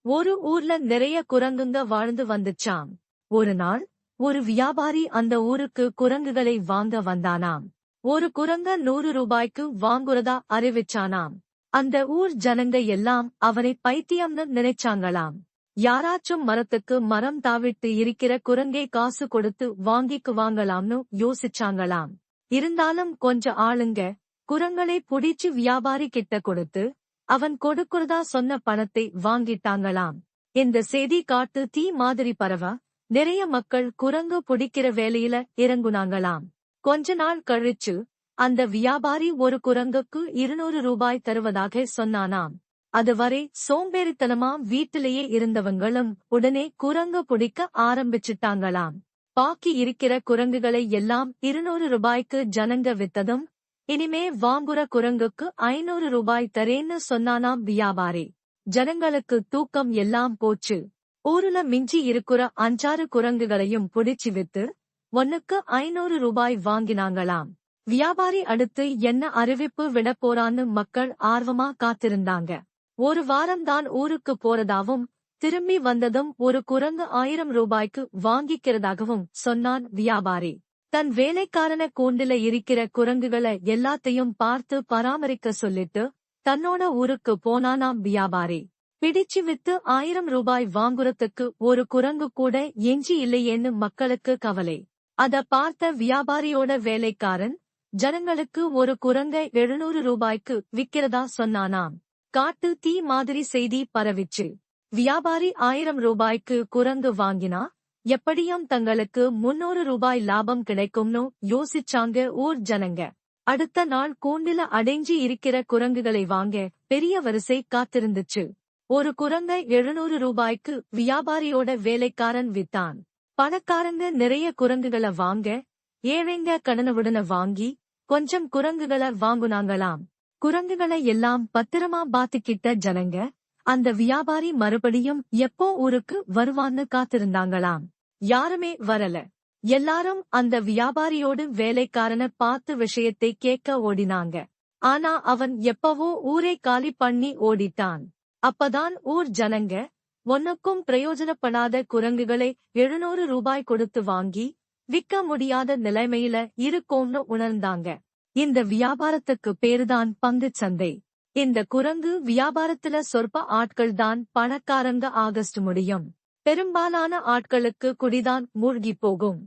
ஒரு ஊர்ல நிறைய குரங்குங்க வாழ்ந்து வந்துச்சாம். ஒரு நாள் ஒரு வியாபாரி அந்த ஊருக்கு குரங்குகளை வாங்க வந்தானாம். ஒரு குரங்க 100 ரூபாய்க்கு வாங்குறதா அறிவிச்சானாம். அந்த ஊர் ஜனங்க எல்லாம் அவனை பைத்தியம்னு நினைச்சாங்களாம். யாராச்சும் மரத்துக்கு மரம் தாவிட்டு இருக்கிற குரங்கை காசு கொடுத்து வாங்கிக்குவாங்களாம்னு யோசிச்சாங்களாம். இருந்தாலும் கொஞ்ச ஆளுங்க குரங்களை புடிச்சு வியாபாரி கிட்ட கொடுத்து அவன் கொடுக்கிறதா சொன்ன பணத்தை வாங்கிட்டாங்களாம். இந்த செய்தி காட்டு தீ மாதிரி பரவ நிறைய மக்கள் குரங்கு பிடிக்கிற வேலையில இறங்குனாங்களாம். கொஞ்ச நாள் கழிச்சு அந்த வியாபாரி ஒரு குரங்குக்கு 200 ரூபாய் தருவதாக சொன்னானாம். அதுவரை சோம்பேறித்தனமா வீட்டிலேயே இருந்தவங்களும் உடனே குரங்கு பிடிக்க ஆரம்பிச்சிட்டாங்களாம். பாக்கி இருக்கிற குரங்குகளை எல்லாம் 200 ரூபாய்க்கு ஜனங்க வித்ததும் இனிமே வாங்குற குரங்குக்கு 500 ரூபாய் தரேன்னு சொன்னானாம் வியாபாரி. ஜனங்களுக்கு தூக்கம் எல்லாம் போச்சு. ஊருல மிஞ்சி இருக்கிற 5-6 குரங்குகளையும் புடிச்சு வித்து ஒன்னுக்கு 500 ரூபாய் வாங்கினாங்களாம். வியாபாரி அடுத்து என்ன அறிவிப்பு விட போறான்னு மக்கள் ஆர்வமா காத்திருந்தாங்க. ஒரு வாரம்தான் ஊருக்கு போறதாவும் திரும்பி வந்ததும் ஒரு குரங்கு 1000 ரூபாய்க்கு வாங்கிக்கிறதாகவும் சொன்னான் வியாபாரி. தன் வேலைக்காரன கூண்டில இருக்கிற குரங்குகளை எல்லாத்தையும் பார்த்து பராமரிக்க சொல்லிட்டு தன்னோட ஊருக்கு போனானாம் வியாபாரி. பிடிச்சு வித்து 1000 ரூபாய் வாங்குறதுக்கு ஒரு குரங்கு கூட எஞ்சி இல்லையேன்னு மக்களுக்கு கவலை. அத பார்த்த வியாபாரியோட வேலைக்காரன் ஜனங்களுக்கு ஒரு குரங்கை 700 ரூபாய்க்கு விக்கிறதா சொன்னானாம். காட்டு தீ மாதிரி செய்தி பரவிச்சு. வியாபாரி 1000 ரூபாய்க்கு குரங்கு வாங்கினா எப்படியும் தங்களுக்கு 300 ரூபாய் லாபம் கிடைக்கும்னு யோசிச்சாங்க ஊர் ஜனங்க. அடுத்த நாள் கூண்டில அடைஞ்சி இருக்கிற குரங்குகளை வாங்க பெரிய வரிசை காத்திருந்துச்சு. ஒரு குரங்கை 700 ரூபாய்க்கு வியாபாரியோட வேலைக்காரன் வித்தான். பணக்காரங்க நிறைய குரங்குகளை வாங்க ஏழைங்க கடனுடன வாங்கி கொஞ்சம் குரங்குகளை வாங்குனாங்களாம். குரங்குகளை எல்லாம் பத்திரமா பாத்துக்கிட்ட ஜனங்க அந்த வியாபாரி மறுபடியும் எப்போ ஊருக்கு வருவான்னு காத்திருந்தாங்களாம். யாருமே வரல. எல்லாரும் அந்த வியாபாரியோடு வேலைக்காரன பார்த்து விஷயத்தை கேட்க ஓடினாங்க. ஆனா அவன் எப்பவோ ஊரை காலி பண்ணி ஓடிட்டான். அப்பதான் ஊர் ஜனங்க ஒன்னுக்கும் பிரயோஜனப்படாத குரங்குகளை 700 ரூபாய் கொடுத்து வாங்கி விற்க முடியாத நிலைமையில இருக்கோம்னு உணர்ந்தாங்க. இந்த வியாபாரத்துக்கு பேருதான் பங்குச் சந்தை. இந்த குரங்கு வியாபாரத்துல சொற்ப ஆட்கள்தான் பணக்காரங்க ஆகஸ்ட் முடியும். பெரும்பாலான ஆட்களுக்கு குடிதான் மூழ்கி போகும்.